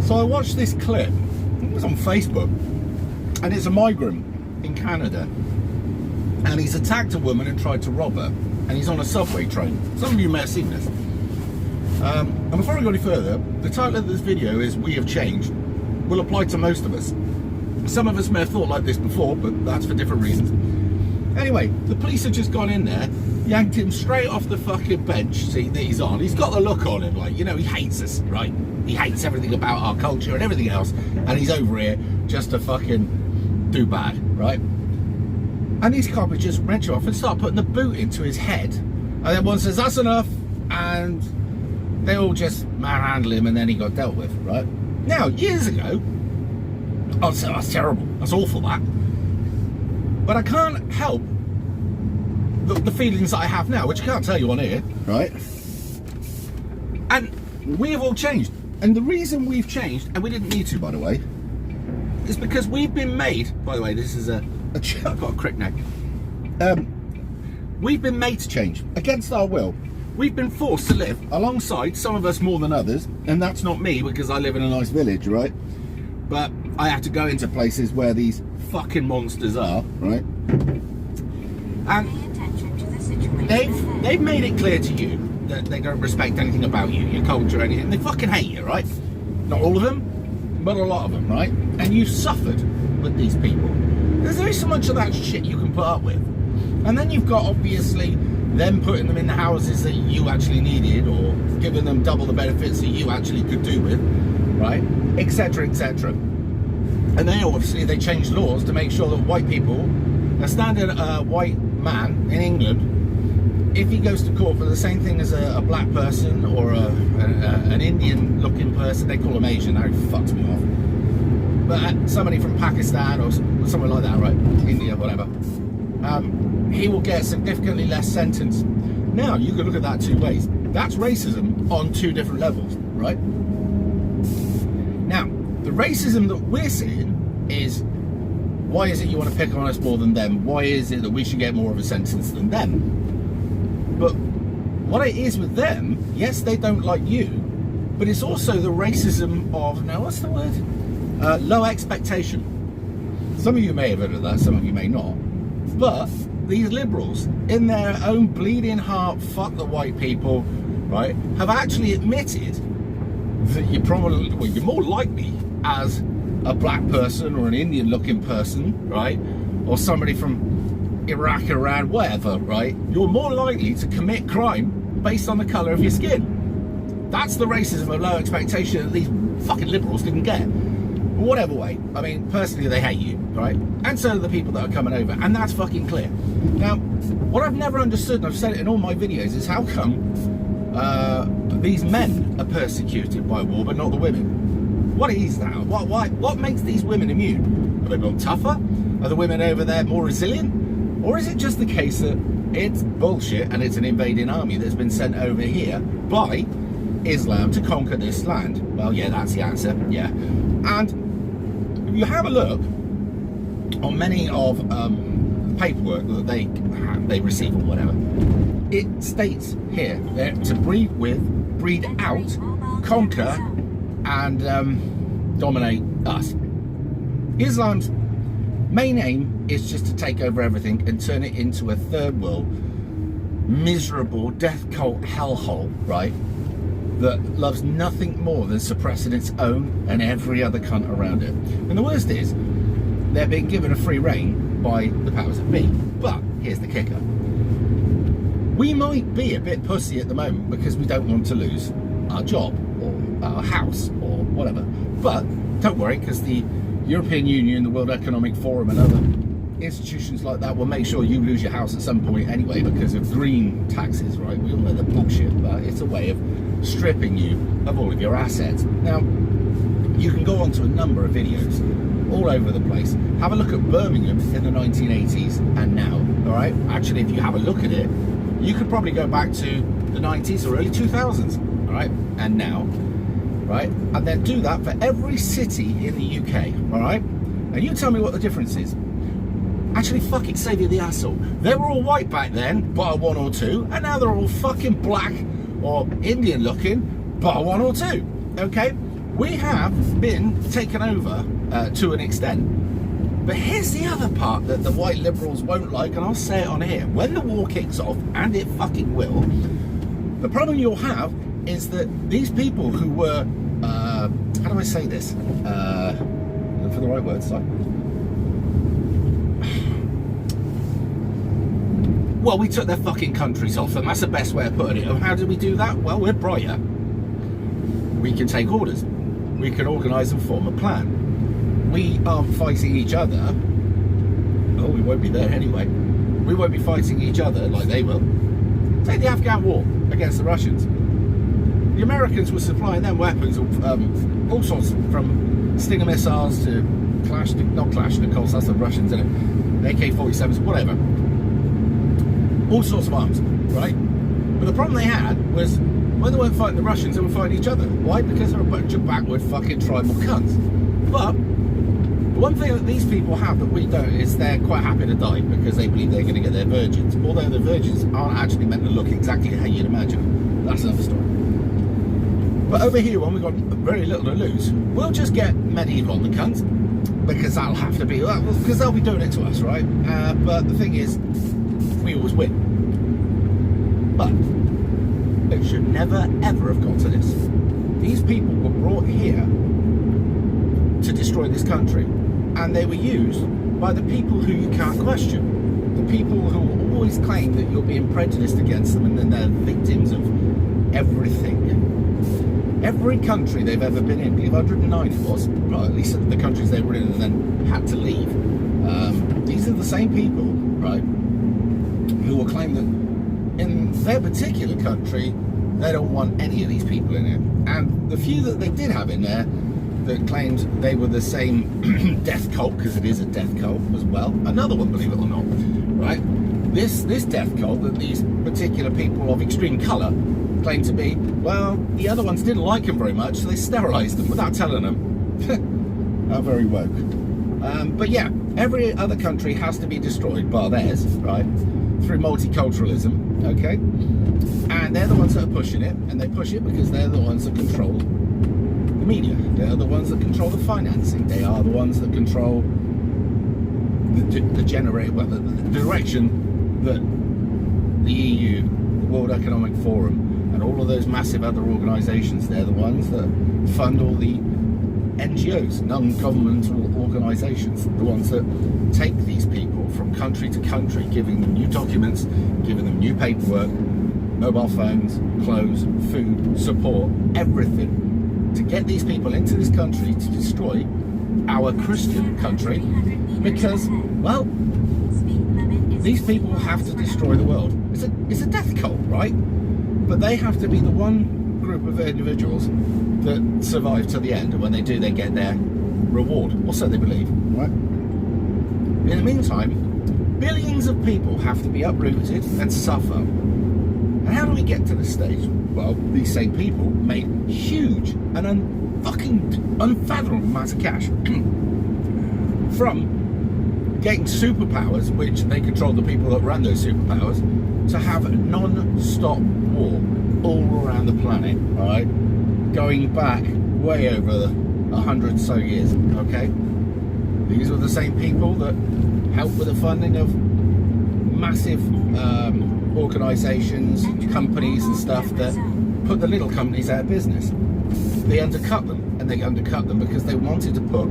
So I watched this clip, it was on Facebook, and it's a migrant in Canada, and he's attacked a woman and tried to rob her, and he's on a subway train. Some of you may have seen this. And before I go any further, the title of this video is "We Have Changed," will apply to most of us. Some of us may have thought like this before, but that's for different reasons. Anyway, the police have just gone in there, yanked him straight off the fucking bench seat that he's on. He's got the look on him, like, you know, he hates us, right? He hates everything about our culture and everything else, and he's over here just to fucking do bad, right? And these coppers just wrench off and start putting the boot into his head, and then one says, "That's enough," and they all just manhandle him, and then he got dealt with, right? Now, years ago, I'd say that's terrible, that's awful, that. But I can't help the feelings that I have now, which I can't tell you on here, right? And we have all changed. And the reason we've changed, and we didn't need to, by the way, is because we've been made, by the way, this is I've got a crick neck. We've been made to change, against our will. We've been forced to live alongside, some of us more than others, and that's not me because I live in a nice village, right? But I have to go into places where these fucking monsters are, right? And they've made it clear to you that they don't respect anything about you, your culture, anything. They fucking hate you, right? Not all of them, but a lot of them, right? And you've suffered with these people. There's only so much of that shit you can put up with. And then you've got, obviously, them putting them in the houses that you actually needed, or giving them double the benefits that you actually could do with, right? Etc, etc. And then obviously they changed laws to make sure that white people, a standard white man in England, if he goes to court for the same thing as a black person or an Indian looking person, they call them Asian, that fucks me off. But somebody from Pakistan or somewhere like that, right? India, whatever. He will get a significantly less sentence. Now, you can look at that two ways. That's racism on two different levels, right? Now, the racism that we're seeing is, why is it you want to pick on us more than them? Why is it that we should get more of a sentence than them? But what it is with them, yes, they don't like you, but it's also the racism of, now what's the word? Low expectation. Some of you may have heard of that, some of you may not. But these liberals, in their own bleeding heart, fuck the white people, right, have actually admitted that you're probably, well, you're more likely as a black person or an Indian looking person, right, or somebody from Iraq, Iran, whatever, right, you're more likely to commit crime based on the colour of your skin. That's the racism of low expectation that these fucking liberals didn't get. Whatever way, I mean, personally they hate you, right? And so do the people that are coming over, and that's fucking clear. Now, what I've never understood, and I've said it in all my videos, is how come these men are persecuted by war, but not the women? What is that? What makes these women immune? Are they not tougher? Are the women over there more resilient? Or is it just the case that it's bullshit and it's an invading army that's been sent over here by Islam to conquer this land? Well, yeah, that's the answer, yeah. And if you have a look on many of the paperwork that they receive or whatever, it states here they're to breed with, breed out, conquer, and dominate us. Islam's main aim is just to take over everything and turn it into a third world, miserable death cult hellhole, right? That loves nothing more than suppressing its own and every other cunt around it. And the worst is, they're being given a free rein by the powers that be. But here's the kicker. We might be a bit pussy at the moment because we don't want to lose our job or our house or whatever. But don't worry, because the European Union, the World Economic Forum and other institutions like that will make sure you lose your house at some point anyway because of green taxes, right? We all know the bullshit, but it's a way of stripping you of all of your assets. Now, you can go on to a number of videos all over the place. Have a look at Birmingham in the 1980s and now, all right? Actually, if you have a look at it, you could probably go back to the 90s or early 2000s, all right? And now, right? And then do that for every city in the UK, all right? And you tell me what the difference is. Actually, fuck it, save you the hassle. They were all white back then, bar one or two, and now they're all fucking black or Indian looking, bar one or two, okay? we have been taken over to an extent. But here's the other part that the white liberals won't like, and I'll say it on here. When the war kicks off, and it fucking will, the problem you'll have is that these people who were, how do I say this? Look for the right words, sorry. Well, we took their fucking countries off them. That's the best way of putting it. And how did we do that? Well, we're brighter. We can take orders. We can organise and form a plan. We aren't fighting each other. Oh, we won't be there anyway. We won't be fighting each other like they will. Take the Afghan war against the Russians. The Americans were supplying them weapons, all sorts, from Stinger missiles to not Kalashnikovs, that's the Russians, isn't it? AK-47s, whatever. All sorts of arms, right? But the problem they had was when they weren't fighting the Russians, they were fighting each other. Why? Because they're a bunch of backward fucking tribal cunts. But the one thing that these people have that we don't is they're quite happy to die because they believe they're going to get their virgins. Although the virgins aren't actually meant to look exactly how you'd imagine. That's another story. But over here, when we've got very little to lose, we'll just get medieval on the cunts because that'll have to be, well, because they'll be doing it to us, right? But the thing is, we always win. But it should never ever have got to this. These people were brought here to destroy this country, and they were used by the people who you can't question, the people who always claim that you're being prejudiced against them and then they're victims of everything. Every country they've ever been in, I believe 109 it was, well, at least the countries they were in and then had to leave. These are the same people, right, who will claim that in their particular country they don't want any of these people in it. And the few that they did have in there that claimed they were the same death cult, because it is a death cult as well, another one, believe it or not, right? This death cult that these particular people of extreme colour claim to be, well, the other ones didn't like him very much, so they sterilised them without telling them. How very woke. But yeah, every other country has to be destroyed, bar theirs, right? Through multiculturalism, okay? And they're the ones that are pushing it, and they push it because they're the ones that control the media. They're the ones that control the financing. They are the ones that control the direction that the EU, the World Economic Forum, and all of those massive other organisations, they're the ones that fund all the NGOs, non-governmental organisations, the ones that take these people from country to country, giving them new documents, giving them new paperwork, mobile phones, clothes, food, support, everything, to get these people into this country to destroy our Christian country, because, well, these people have to destroy the world. It's a death cult, right? But they have to be the one group of individuals that survive to the end, and when they do, they get their reward, or so they believe, right? In the meantime, billions of people have to be uprooted and suffer. And how do we get to this stage? Well, these same people made huge and fucking unfathomable amounts of cash from getting superpowers, which they control the people that run those superpowers, to have a non-stop war all around the planet, right? Going back way over 100 so years, okay? These were the same people that helped with the funding of massive organisations, companies and stuff that put the little companies out of business. They undercut them, and they undercut them because they wanted to put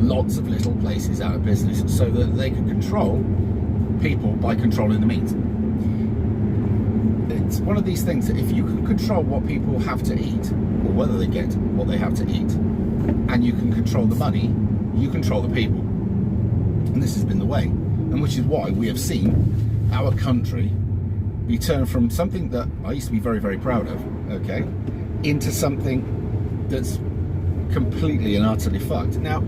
lots of little places out of business so that they could control people by controlling the means. It's one of these things that if you can control what people have to eat, or whether they get what they have to eat, and you can control the money, you control the people. And this has been the way, and which is why we have seen our country be turned from something that I used to be very, very proud of, okay, into something that's completely and utterly fucked. Now,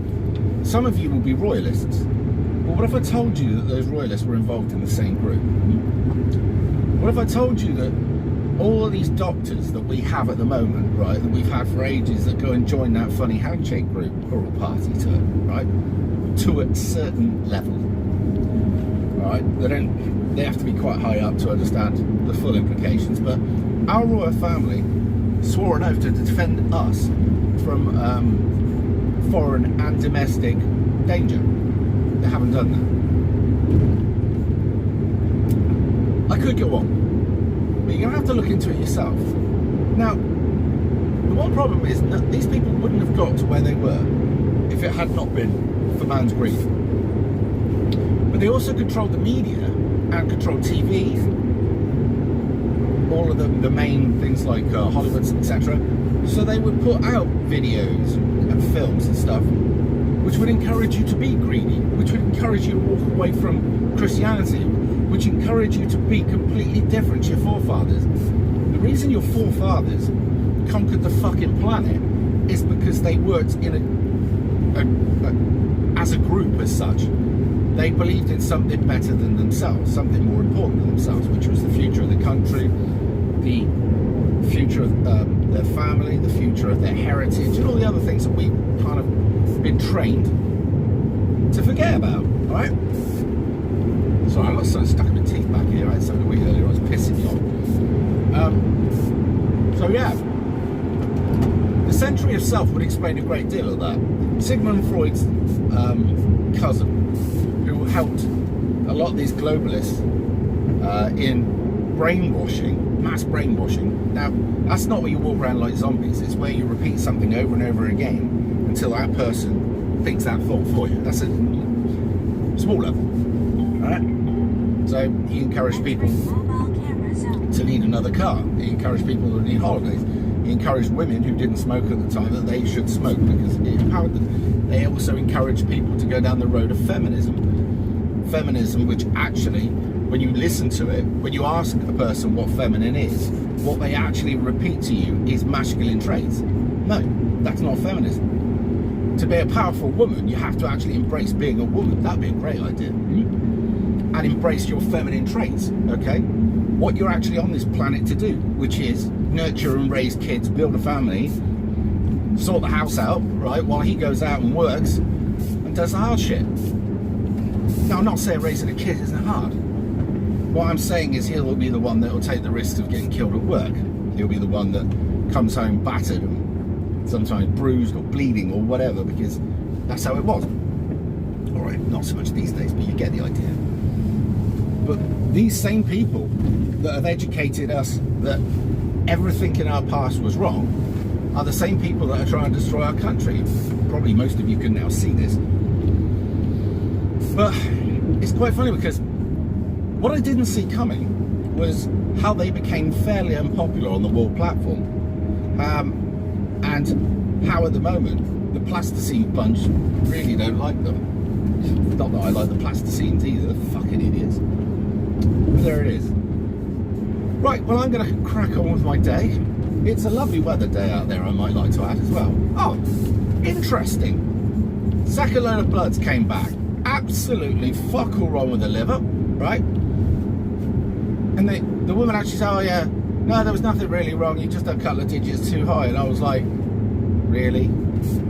some of you will be royalists, but what if I told you that those royalists were involved in the same group? What if I told you that all of these doctors that we have at the moment, right, that we've had for ages, that go and join that funny handshake group, are all party to it, right, to a certain level, right? They have to be quite high up to understand the full implications, but our royal family swore an oath to defend us from foreign and domestic danger. They haven't done that. I could go on, but you're going to have to look into it yourself. Now, the one problem is that these people wouldn't have got to where they were if it had not been for man's greed. But they also controlled the media and controlled TV, all of the main things like Hollywood, etc. So they would put out videos and films and stuff which would encourage you to be greedy, which would encourage you to walk away from Christianity, which encourage you to be completely different to your forefathers. The reason your forefathers conquered the fucking planet is because they worked in as a group as such. They believed in something better than themselves, something more important than themselves, which was the future of the country, the future of their family, the future of their heritage, and all the other things that we've kind of been trained to forget about, right? Sorry, I've got something stuck in my teeth back here. I had something a week earlier, I was pissing me off. So yeah, the century of self would explain a great deal of that. Sigmund Freud's cousin, who helped a lot of these globalists in brainwashing, mass brainwashing. Now, that's not where you walk around like zombies. It's where you repeat something over and over again until that person thinks that thought for you. That's a small level, right? So he encouraged people to need another car. He encouraged people to need holidays. He encouraged women who didn't smoke at the time that they should smoke because it empowered them. They also encouraged people to go down the road of feminism. Feminism, which actually, when you listen to it, when you ask a person what feminine is, what they actually repeat to you is masculine traits. No, that's not feminism. To be a powerful woman, you have to actually embrace being a woman. That'd be a great idea. And embrace your feminine traits, okay? What you're actually on this planet to do, which is nurture and raise kids, build a family, sort the house out, right, while he goes out and works and does the hard shit. Now, I'm not saying raising a kid isn't hard. What I'm saying is he'll be the one that will take the risk of getting killed at work. He'll be the one that comes home battered and sometimes bruised or bleeding or whatever, because that's how it was. All right, not so much these days, but you get the idea. But these same people that have educated us that everything in our past was wrong are the same people that are trying to destroy our country. Probably most of you can now see this. But it's quite funny because what I didn't see coming was how they became fairly unpopular on the world platform. And how at the moment the plasticine bunch really don't like them. Not that I like the plasticines either, fucking idiots. But there it is. Right, well, I'm going to crack on with my day. It's a lovely weather day out there, I might like to add as well. Oh, interesting. Second load of bloods came back. Absolutely fuck all wrong with the liver, right? And the woman actually said, oh yeah, no, there was nothing really wrong, you just had a couple of digits too high. And I was like, really?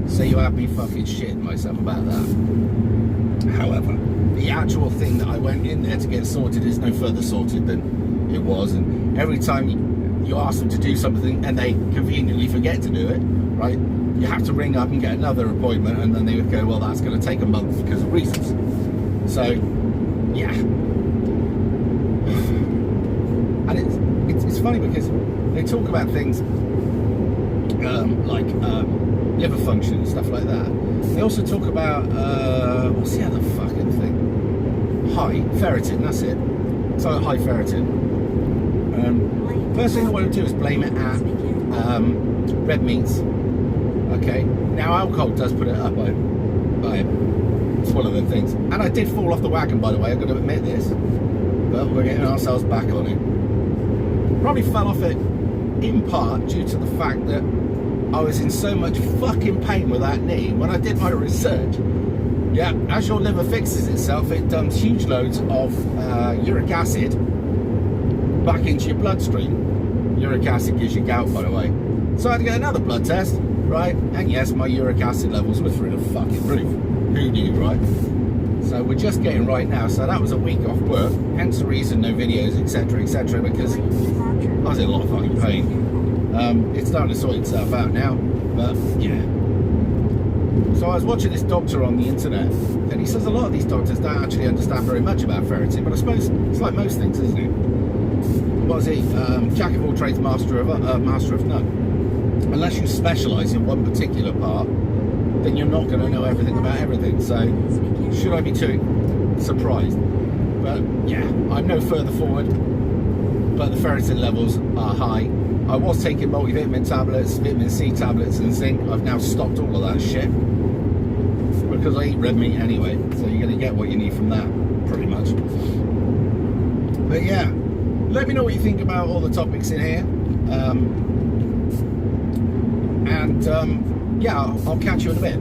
So you had me fucking shitting myself about that. However, the actual thing that I went in there to get sorted is no further sorted than it was. And every time you ask them to do something and they conveniently forget to do it, right, you have to ring up and get another appointment, and then they would go, well, that's going to take a month because of reasons. So, yeah. And it's funny because they talk about things like liver function and stuff like that. They also talk about, what's the other fucking thing? High ferritin, that's it. So high ferritin. First thing I want to do is blame it at red meats. Okay, now alcohol does put it up. It's one of the things. And I did fall off the wagon, by the way, I've got to admit this. But we're getting ourselves back on it. Probably fell off it in part due to the fact that I was in so much fucking pain with that knee. When I did my research, yeah, as your liver fixes itself, it dumps huge loads of uric acid back into your bloodstream. Uric acid gives you gout, by the way. So I had to get another blood test, right? And yes, my uric acid levels were through the fucking roof. Who knew, right? So we're just getting right now. So that was a week off work, hence the reason no videos, etc., etc., because I was in a lot of fucking pain. It's starting to sort itself out now, but yeah. So I was watching this doctor on the internet, and he says a lot of these doctors don't actually understand very much about ferreting, but I suppose it's like most things, isn't it? What is he? Jack of all trades, master of none. Unless you specialise in one particular part, then you're not going to know everything about everything. So should I be too surprised? But yeah, I'm no further forward, but the ferritin levels are high. I was taking multivitamin tablets, vitamin C tablets and zinc. I've now stopped all of that shit because I eat red meat anyway, so you're going to get what you need from that, pretty much. But yeah, let me know what you think about all the topics in here. Yeah, I'll catch you in a bit.